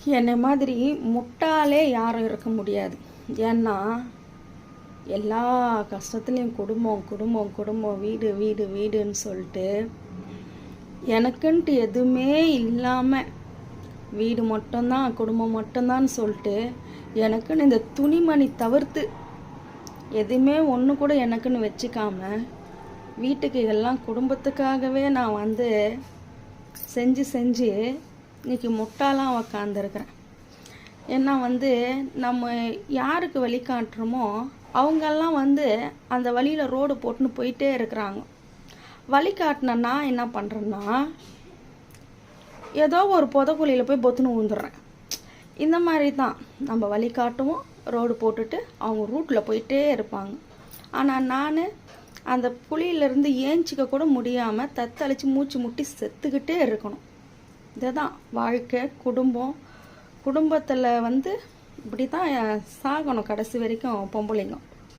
என்னை மாதிரி முட்டாளே யாரும் இருக்க முடியாது. ஏன்னா எல்லா கஷ்டத்துலேயும் குடும்பம் குடும்பம் குடும்பம் வீடு வீடு வீடுன்னு சொல்லிட்டு எனக்குன்ட்டு எதுவுமே இல்லாமல் வீடு மட்டும்தான் குடும்பம் மட்டும்தான்னு சொல்லிட்டு எனக்குன்னு இந்த துணிமணி தவிர்த்து எதுவுமே ஒன்று கூட எனக்குன்னு வச்சுக்காம வீட்டுக்கு எல்லாம் குடும்பத்துக்காகவே நான் செஞ்சு செஞ்சு இன்றைக்கி முட்டாளாக உக்காந்துருக்குறேன். ஏன்னா நம்ம யாருக்கு வழி காட்டுறோமோ அவங்கெல்லாம் அந்த வழியில் ரோடு போட்டுன்னு போயிட்டே இருக்கிறாங்க. வழி காட்டினா என்ன பண்ணுறேன்னா ஏதோ ஒரு புதக்குழியில் போய் பொத்துன்னு ஊந்துடுறேன். இந்த மாதிரி தான் நம்ம வழி காட்டுவோம், ரோடு போட்டுட்டு அவங்க ரூட்டில் போயிட்டே இருப்பாங்க. ஆனால் நான் அந்த குழியிலேருந்து ஏஞ்சிக்க கூட முடியாமல் தத்தளித்து மூச்சு முட்டி செத்துக்கிட்டே இருக்கணும். இதுதான் வாழ்க்கை. குடும்பத்தில் இப்படி தான் சாகணும் கடைசி வரைக்கும் பொம்பளைங்க.